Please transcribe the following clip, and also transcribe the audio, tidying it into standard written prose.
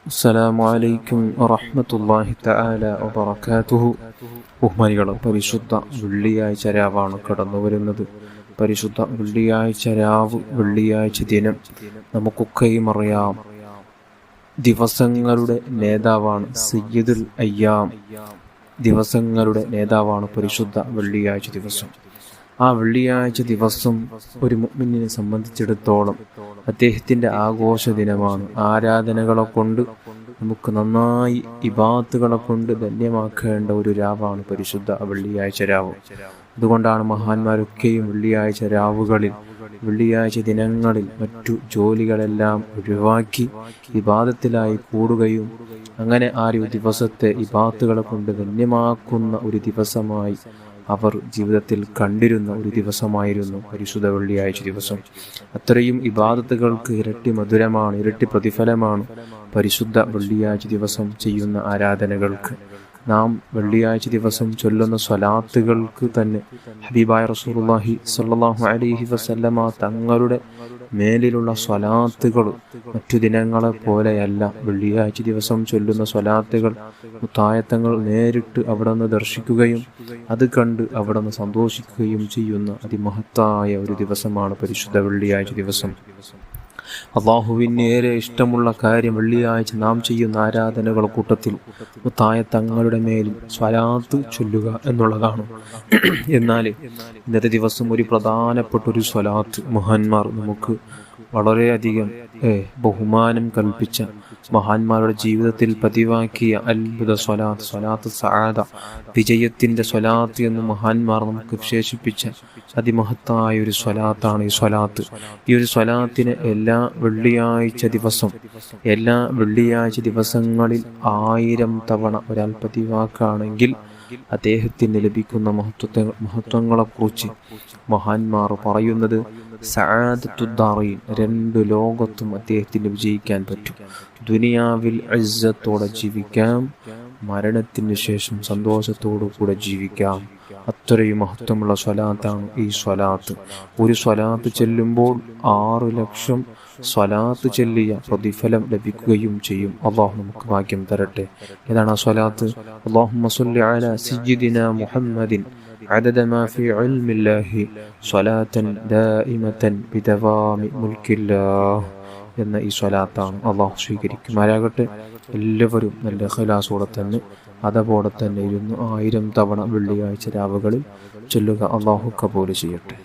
അസ്സലാമു അലൈക്കും വറഹ്മത്തുള്ളാഹി തആല വബറകാതുഹു. ബഹുമാനികളെ, പരിശുദ്ധ വെള്ളിയാഴ്ച രാവാണ് കടന്നു വരുന്നത്. പരിശുദ്ധ വെള്ളിയാഴ്ച രാവ്, വെള്ളിയാഴ്ച ദിനം നമുക്കൊക്കെയും അറിയാം, ദിവസങ്ങളുടെ നേതാവാണ് സയ്യിദുൽ അയ്യാം. ദിവസങ്ങളുടെ നേതാവാണ് പരിശുദ്ധ വെള്ളിയാഴ്ച ദിവസം. ആ വെള്ളിയാഴ്ച ദിവസം ഒരു മുഅ്മിനിനെ സംബന്ധിച്ചിടത്തോളം അദ്ദേഹത്തിൻ്റെ ആഘോഷ ദിനമാണ്. ആരാധനകളെ കൊണ്ട് നമുക്ക് നന്നായി ഇബാദത്തുകളെ കൊണ്ട് ധന്യമാക്കേണ്ട ഒരു രാവാണ് പരിശുദ്ധ വെള്ളിയാഴ്ച രാവ്. അതുകൊണ്ടാണ് മഹാന്മാരൊക്കെയും വെള്ളിയാഴ്ച രാവുകളിൽ, വെള്ളിയാഴ്ച ദിനങ്ങളിൽ മറ്റു ജോലികളെല്ലാം ഒഴിവാക്കി ഇബാദത്തിലായി കൂടുകയും അങ്ങനെ ആ ഒരു ദിവസത്തെ ഇബാദത്തുകളെ കൊണ്ട് ധന്യമാക്കുന്ന ഒരു ദിവസമായി അവർ ജീവിതത്തിൽ കണ്ടിരുന്ന ഒരു ദിവസമായിരുന്നു പരിശുദ്ധ വെള്ളിയാഴ്ച ദിവസം. അത്രയും ഇബാദത്തുകൾക്ക് ഇരട്ടി മധുരമാണ്, ഇരട്ടി പ്രതിഫലമാണ് പരിശുദ്ധ വെള്ളിയാഴ്ച ദിവസം ചെയ്യുന്ന ആരാധനകൾക്ക്. നാം വെള്ളിയാഴ്ച ദിവസം ചൊല്ലുന്ന സ്വലാത്തുകൾക്ക് തന്നെ ഹബീബായ റസൂലുള്ളാഹി സ്വല്ലല്ലാഹു അലൈഹി വസല്ലമ തങ്ങളുടെ മേലിലുള്ള സ്വലാത്തുകൾ മറ്റു ദിനങ്ങളെ പോലെയല്ല. വെള്ളിയാഴ്ച ദിവസം ചൊല്ലുന്ന സ്വലാത്തുകൾ മുത്തായത്തങ്ങൾ നേരിട്ട് അവിടെ നിന്ന് ദർശിക്കുകയും അത് കണ്ട് അവിടെ നിന്ന് സന്തോഷിക്കുകയും ചെയ്യുന്ന അതിമഹത്തായ ഒരു ദിവസമാണ് പരിശുദ്ധ വെള്ളിയാഴ്ച ദിവസം. അള്ളാഹുവിന് ഏറെ ഇഷ്ടമുള്ള കാര്യം വെള്ളിയാഴ്ച നാം ചെയ്യുന്ന ആരാധനകൾ കൂട്ടത്തിൽ മുത്തായ തങ്ങളുടെ മേൽ സ്വലാത്ത് ചൊല്ലുക എന്നുള്ളതാണ്. എന്നാൽ ഇന്നത്തെ ദിവസം ഒരു പ്രധാനപ്പെട്ട ഒരു സ്വലാത്ത് മഹാന്മാർ നമുക്ക് വളരെയധികം ബഹുമാനം കൽപ്പിച്ച, മഹാന്മാരുടെ ജീവിതത്തിൽ പതിവാക്കിയ അത്ഭുത സ്വലാത്ത്, സ്വലാത്ത് സആദ, വിജയത്തിൻ്റെ സ്വലാത്ത് എന്ന് മഹാന്മാർ നമുക്ക് വിശേഷിപ്പിച്ച അതിമഹത്തായ ഒരു സ്വലാത്താണ് ഈ സ്വലാത്ത്. ഈ ഒരു സ്വലാത്തിനെ എല്ലാ വെള്ളിയാഴ്ച ദിവസങ്ങളിൽ 1000 തവണ ഒരാൾ പതിവാക്കുകയാണെങ്കിൽ അദ്ദേഹത്തിന് ലഭിക്കുന്ന മഹത്വങ്ങളെക്കുറിച്ച് മഹാന്മാർ പറയുന്നത്, സഅദത്തുദ്ദാറൈൻ, 2 ലോകത്തും അദ്ദേഹത്തിന് വിജയിക്കാൻ പറ്റും. ദുനിയാവിൽ ഇസ്സത്തോടെ ജീവിക്കാം, മരണത്തിന് ശേഷം സന്തോഷത്തോടു കൂടെ ജീവിക്കാം. അത്രയും മഹത്വമുള്ള സ്വലാത്താണ് ഈ സ്വലാത്ത്. ഒരു സ്വലാത്ത് ചെല്ലുമ്പോൾ 6 ലക്ഷം സ്വലാത്ത് ചൊല്ലിയ പ്രതിഫലം ലഭിക്കുകയും ചെയ്യും. അള്ളാഹു നമുക്ക് ഭാഗ്യം തരട്ടെ. ഏതാണ് ആ സ്വലാത്ത്? അല്ലാഹുമ്മ സ്വല്ലി അലാ സയ്യിദിനാ മുഹമ്മദിൻ അദദ മാ ഫീ ഇൽമില്ലാഹി സ്വലാത്തൻ ദായിമതൻ ബിദവാമി മുൽക്കില്ലാഹ് എന്ന ഈ സ്വലാത്താണ്. അള്ളാഹു സ്വീകരിക്കുമാരാകട്ടെ. എല്ലാവരും നല്ല ഇഖ്ലാസോടെ തന്നെ അതുപോലെ തന്നെ 1000 തവണ വെള്ളിയാഴ്ച രാവുകളിൽ ചൊല്ലുക. അള്ളാഹു കബൂൽ ചെയ്യട്ടെ.